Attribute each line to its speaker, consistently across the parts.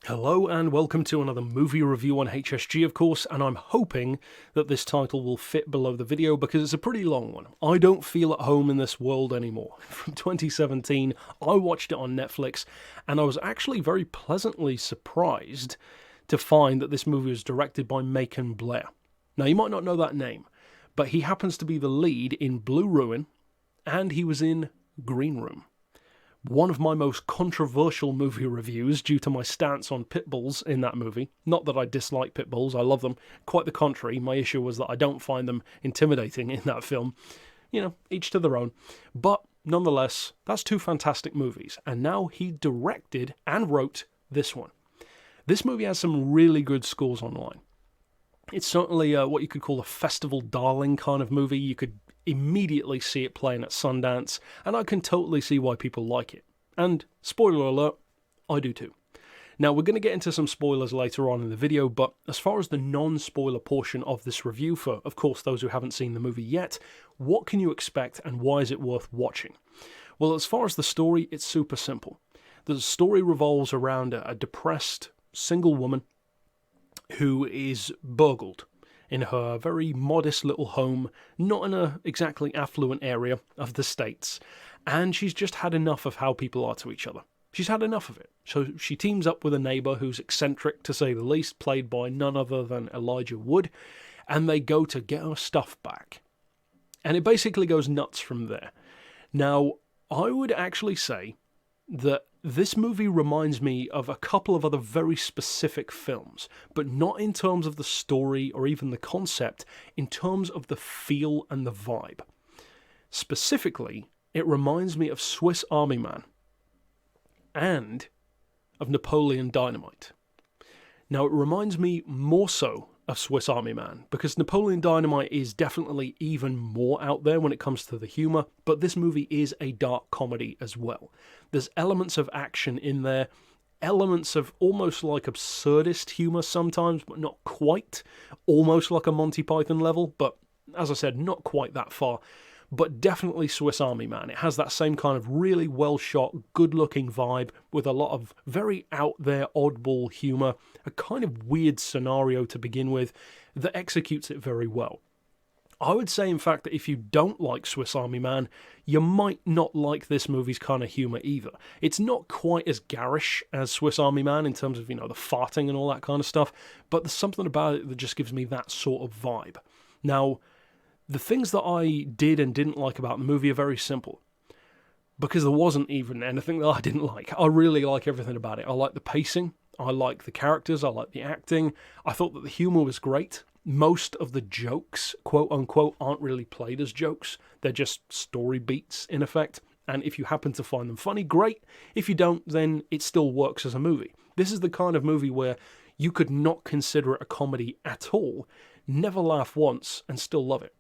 Speaker 1: Hello and welcome to another movie review on HSG, of course, and I'm hoping that this title will fit below the video because it's a pretty long one. I don't feel at home in this world anymore. From 2017, I watched it on Netflix, and I was actually very pleasantly surprised to find that this movie was directed by Macon Blair. Now, you might not know that name, but he happens to be the lead in Blue Ruin, and he was in Green Room. One of my most controversial movie reviews due to my stance on pit bulls in that movie. Not that I dislike pit bulls, I love them. Quite the contrary, my issue was that I don't find them intimidating in that film. You know, each to their own. But nonetheless, that's two fantastic movies. And now he directed and wrote this one. This movie has some really good scores online. It's certainly what you could call a festival darling kind of movie. You could immediately see it playing at Sundance, and I can totally see why people like it. And, spoiler alert, I do too. Now, we're going to get into some spoilers later on in the video, but as far as the non-spoiler portion of this review, for, of course, those who haven't seen the movie yet, what can you expect and why is it worth watching? Well, as far as the story, it's super simple. The story revolves around a depressed, single woman who is burgled in her very modest little home, not in a exactly affluent area of the States, and she's just had enough of how people are to each other. She's had enough of it. So she teams up with a neighbour who's eccentric, to say the least, played by none other than Elijah Wood, and they go to get her stuff back. And it basically goes nuts from there. Now, I would actually say that this movie reminds me of a couple of other very specific films, but not in terms of the story or even the concept, in terms of the feel and the vibe. Specifically, it reminds me of Swiss Army Man and of Napoleon Dynamite. Now, it reminds me more so of Swiss Army Man, because Napoleon Dynamite is definitely even more out there when it comes to the humour, but this movie is a dark comedy as well. There's elements of action in there, elements of almost like absurdist humour sometimes, but not quite, almost like a Monty Python level, but as I said, not quite that far, but definitely Swiss Army Man. It has that same kind of really well-shot, good-looking vibe with a lot of very out-there, oddball humour, a kind of weird scenario to begin with that executes it very well. I would say, in fact, that if you don't like Swiss Army Man, you might not like this movie's kind of humour either. It's not quite as garish as Swiss Army Man in terms of, you know, the farting and all that kind of stuff, but there's something about it that just gives me that sort of vibe. Now, the things that I did and didn't like about the movie are very simple, because there wasn't even anything that I didn't like. I really like everything about it. I like the pacing, I like the characters, I like the acting. I thought that the humour was great. Most of the jokes, quote unquote, aren't really played as jokes. They're just story beats, in effect. And if you happen to find them funny, great. If you don't, then it still works as a movie. This is the kind of movie where you could not consider it a comedy at all, never laugh once, and still love it.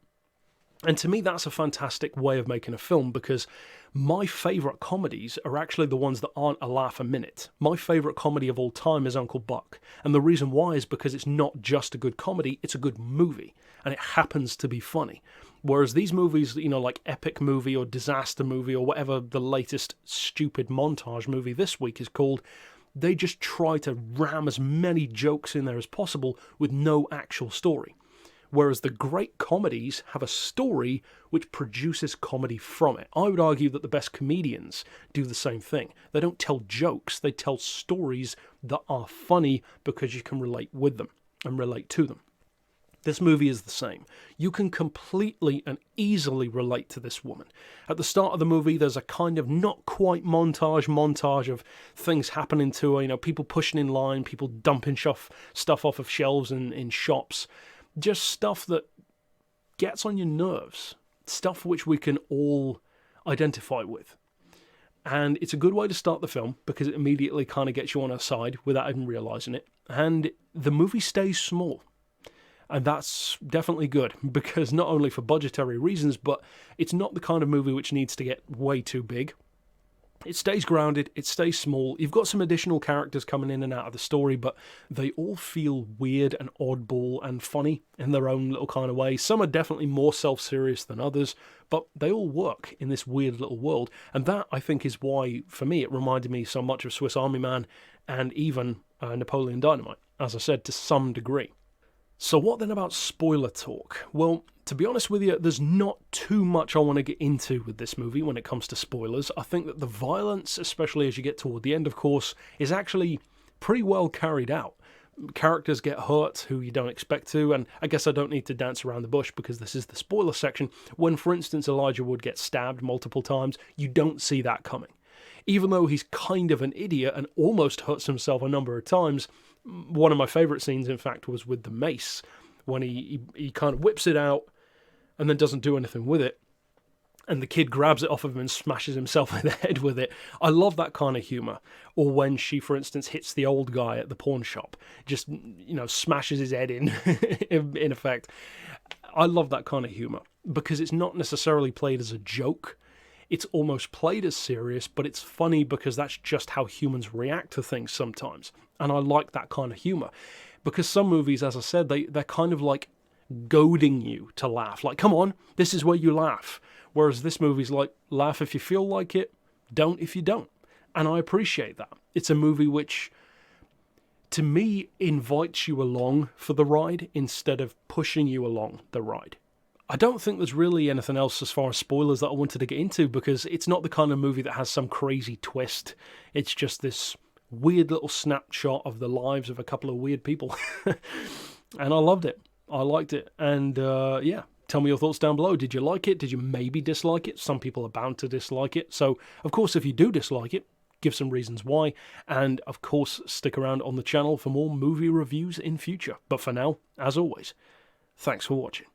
Speaker 1: And to me, that's a fantastic way of making a film, because my favourite comedies are actually the ones that aren't a laugh a minute. My favourite comedy of all time is Uncle Buck. And the reason why is because it's not just a good comedy, it's a good movie. And it happens to be funny. Whereas these movies, you know, like Epic Movie or Disaster Movie or whatever the latest stupid montage movie this week is called, they just try to ram as many jokes in there as possible with no actual story. Whereas the great comedies have a story which produces comedy from it. I would argue that the best comedians do the same thing. They don't tell jokes, they tell stories that are funny because you can relate with them and relate to them. This movie is the same. You can completely and easily relate to this woman. At the start of the movie, there's a kind of not quite montage of things happening to her, you know, people pushing in line, people dumping stuff off of shelves in shops. Just stuff that gets on your nerves. Stuff which we can all identify with. And it's a good way to start the film, because it immediately kind of gets you on her side without even realising it. And the movie stays small. And that's definitely good, because not only for budgetary reasons, but it's not the kind of movie which needs to get way too big. It stays grounded, it stays small. You've got some additional characters coming in and out of the story, but they all feel weird and oddball and funny in their own little kind of way. Some are definitely more self-serious than others, but they all work in this weird little world. And that, I think, is why, for me, it reminded me so much of Swiss Army Man and even Napoleon Dynamite, as I said, to some degree. So what then about spoiler talk? Well, to be honest with you, there's not too much I want to get into with this movie when it comes to spoilers. I think that the violence, especially as you get toward the end, of course, is actually pretty well carried out. Characters get hurt who you don't expect to, and I guess I don't need to dance around the bush because this is the spoiler section. When, for instance, Elijah Wood gets stabbed multiple times, you don't see that coming. Even though he's kind of an idiot and almost hurts himself a number of times, one of my favourite scenes, in fact, was with the mace, when he kind of whips it out and then doesn't do anything with it, and the kid grabs it off of him and smashes himself in the head with it. I love that kind of humour. Or when she, for instance, hits the old guy at the pawn shop, just, smashes his head in, in effect. I love that kind of humour, because it's not necessarily played as a joke. It's almost played as serious, but it's funny because that's just how humans react to things sometimes. And I like that kind of humour. Because some movies, as I said, they're kind of like goading you to laugh. Like, come on, this is where you laugh. Whereas this movie's like, laugh if you feel like it, don't if you don't. And I appreciate that. It's a movie which, to me, invites you along for the ride instead of pushing you along the ride. I don't think there's really anything else as far as spoilers that I wanted to get into, because it's not the kind of movie that has some crazy twist. It's just this weird little snapshot of the lives of a couple of weird people. And I loved it. I liked it. And yeah, tell me your thoughts down below. Did you like it? Did you maybe dislike it? Some people are bound to dislike it. So, of course, if you do dislike it, give some reasons why. And, of course, stick around on the channel for more movie reviews in future. But for now, as always, thanks for watching.